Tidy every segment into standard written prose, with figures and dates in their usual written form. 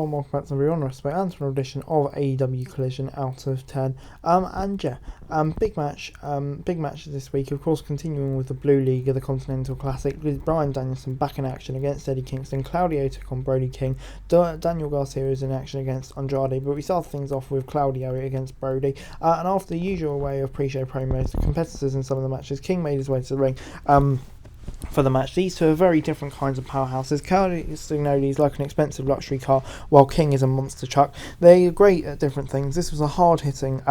Hello and welcome back to the Beyond Respect and to an edition of AEW Collision Out of 10. Big match this week, of course, continuing with the Blue League of the Continental Classic, with Bryan Danielson back in action against Eddie Kingston. Claudio took on Brody King. Daniel Garcia is in action against Andrade, but we start things off with Claudio against Brody. And after the usual way of pre-show promos, the competitors in some of the matches, King made his way to the ring. For the match, these two are very different kinds of powerhouses. Claudio is like an expensive luxury car, while King is a monster truck. They are great at different things. This was a hard-hitting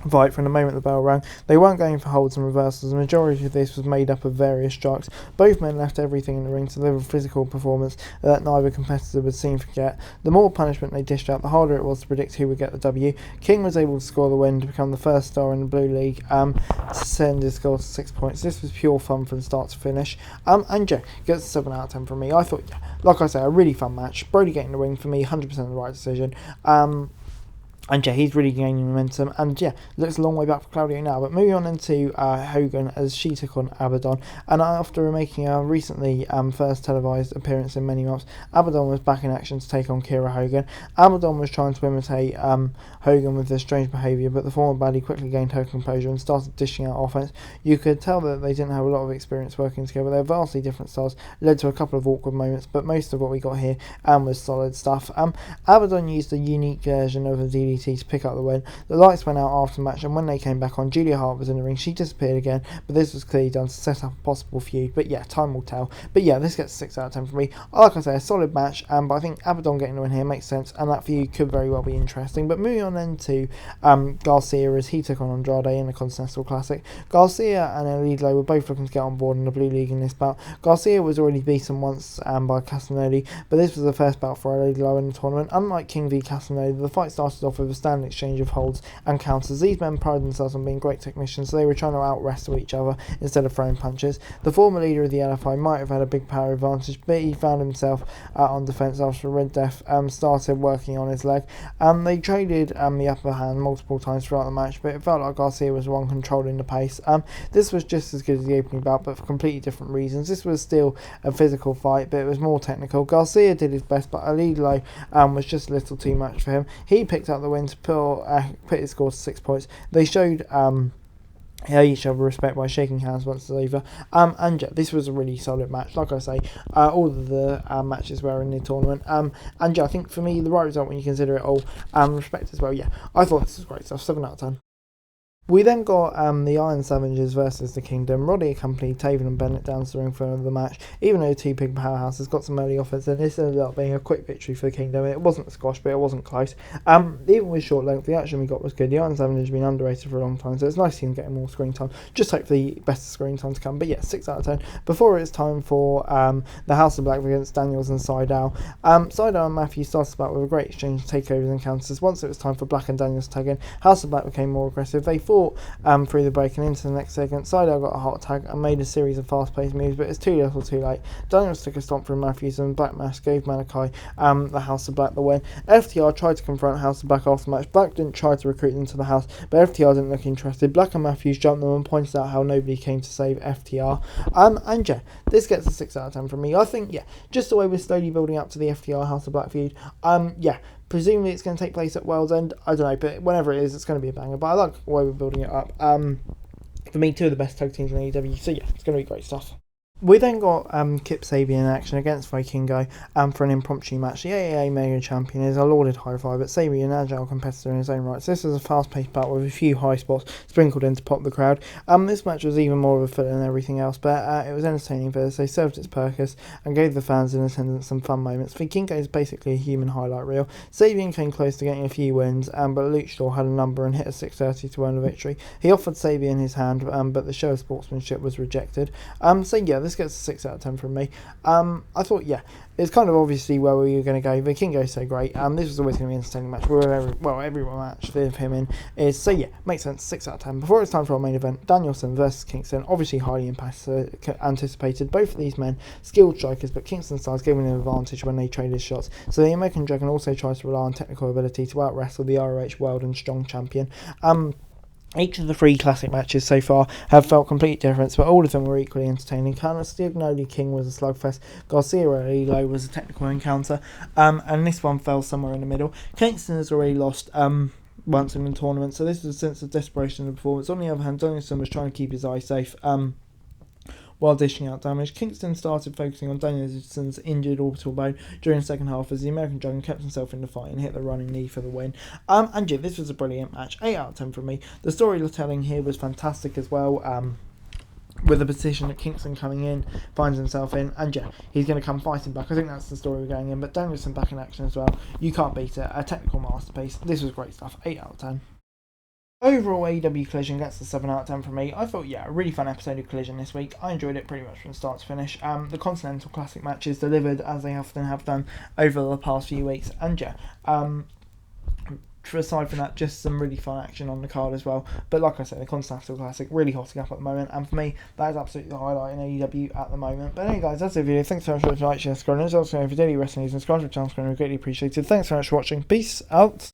fight from the moment the bell rang. They weren't going for holds and reversals. The majority of this was made up of various strikes. Both men left everything in the ring to deliver a physical performance that neither competitor would seem to forget. The more punishment they dished out, the harder it was to predict who would get the W. King was able to score the win to become the first star in the Blue League to send his score to 6 points. This was pure fun from start to finish. And yeah, gets a 7 out of 10 from me. I thought, like I say, a really fun match. Brody getting the win for me, 100% the right decision. And yeah, he's really gaining momentum. And yeah, looks a long way back for Claudio now. But moving on into Hogan as she took on Abon. And after making a recently first televised appearance in many months, Abon was back in action to take on Kira Hogan. Abon was trying to imitate Hogan with their strange behaviour, but the former baddie quickly gained her composure and started dishing out offense. You could tell that they didn't have a lot of experience working together. Their vastly different styles led to a couple of awkward moments, but most of what we got here was solid stuff. Abon used a unique version of a DDT to pick up the win. The lights went out after the match, and when they came back on, Julia Hart was in the ring. She disappeared again, but this was clearly done to set up a possible feud. But yeah, time will tell. But yeah, this gets a 6 out of 10 for me. Like I say, a solid match, but I think Abon getting the win here makes sense, and that feud could very well be interesting. But moving on then to Garcia as he took on Andrade in the Continental Classic. Garcia and Elidlo were both looking to get on board in the Blue League in this bout. Garcia was already beaten once by Castanodi, but this was the first bout for Elidlo in the tournament. Unlike King v Castanodi, the fight started off with a standing exchange of holds and counters. These men prided themselves on being great technicians, so they were trying to out-wrestle each other instead of throwing punches. The former leader of the LFI might have had a big power advantage, but he found himself on defence after Red Death started working on his leg. They traded the upper hand multiple times throughout the match, but it felt like Garcia was the one controlling the pace. This was just as good as the opening bout, but for completely different reasons. This was still a physical fight, but it was more technical. Garcia did his best, but Elidlo was just a little too much for him. He picked up the win to put his score to 6 points. They showed each other respect by shaking hands once it's over. And yeah, this was a really solid match. Like I say, all of the matches were in the tournament. And yeah, I think for me, the right result when you consider it all, respect as well. Yeah, I thought this was great stuff. 7 out of 10. We then got the Iron Savengers versus the Kingdom. Roddy accompanied Taven and Bennett down to the ring for the match. Even though two big powerhouses got some early offense, and this ended up being a quick victory for the Kingdom. It wasn't a squash, but it wasn't close. Even with short length, the action we got was good. The Iron Savengers have been underrated for a long time, so it's nice to see them getting more screen time. Just hope for the best screen time to come. But yeah, 6 out of 10. Before it's time for the House of Black against Daniels and Seidel. Seidel and Matthews started about with a great exchange of takeovers and counters. Once it was time for Black and Daniels to tag in, House of Black became more aggressive. They fought through the break and into the next segment. Seidel got a hot tag and made a series of fast-paced moves, but it's too little too late. Daniels took a stomp from Matthews and Black Mass gave Malachi the House of Black the win. FTR tried to confront House of Black after the match. Black didn't try to recruit them to the house, but FTR didn't look interested. Black and Matthews jumped them and pointed out how nobody came to save FTR. And yeah, this gets a 6 out of 10 from me. I think, yeah, just the way we're slowly building up to the FTR House of Black feud. Yeah, presumably it's going to take place at World's End. I don't know, but whenever it is, it's going to be a banger. But I like the way we're building it up. For me, two of the best tag teams in AEW. So yeah, it's going to be great stuff. We then got Kip Saav in action against Vingo for an impromptu match. The AAA Mega Champion is a lauded high-flyer, but Saav an agile competitor in his own right. So this was a fast-paced bout with a few high spots sprinkled in to pop the crowd. This match was even more of a filler than everything else, but it was entertaining for us. They served its purpose and gave the fans in attendance some fun moments. Vingo is basically a human highlight reel. Saav came close to getting a few wins, but Luchador had a number and hit a 630 to earn a victory. He offered Saav his hand, but the show of sportsmanship was rejected. So yeah, this gets a 6 out of 10 from me. I thought, yeah, it's kind of obviously where we were going to go. Vingo's so great. This was always going to be an entertaining match. Every match with him in is, so yeah, makes sense. 6 out of 10. Before it's time for our main event, Danielson versus Kingston. Obviously highly anticipated. Both of these men, skilled strikers, but Kingston's size gave him an advantage when they traded shots. So the American Dragon also tries to rely on technical ability to out-wrestle the ROH World and Strong Champion. Each of the 3 classic matches so far have felt completely different, but all of them were equally entertaining. Stephen King was a slugfest, Garcia Low was a technical encounter, and this one fell somewhere in the middle. Kingston has already lost once in the tournament, so this was a sense of desperation in the performance. On the other hand, Danielson was trying to keep his eye safe while dishing out damage. Kingston started focusing on Danielson's injured orbital bone during the second half as the American Dragon kept himself in the fight and hit the running knee for the win. And yeah, this was a brilliant match. 8 out of 10 from me. The storytelling here was fantastic as well. With the position that Kingston coming in, finds himself in, and yeah, he's going to come fighting back. I think that's the story we're going in, but Danielson back in action as well. You can't beat it. A technical masterpiece. This was great stuff. 8 out of 10. Overall, AEW Collision gets the 7 out of 10 from me. I thought, yeah, a really fun episode of Collision this week. I enjoyed it pretty much from start to finish. The Continental Classic matches delivered as they often have done over the past few weeks. And yeah, aside from that, just some really fun action on the card as well. But like I said, the Continental Classic really hotting up at the moment. And for me, that is absolutely the highlight in AEW at the moment. But anyway, guys, that's the video. Thanks so much for watching. Like, share, subscribe. And as also, if you daily wrestling news, subscribe to the channel. It's greatly appreciated. Thanks so much for watching. Peace out.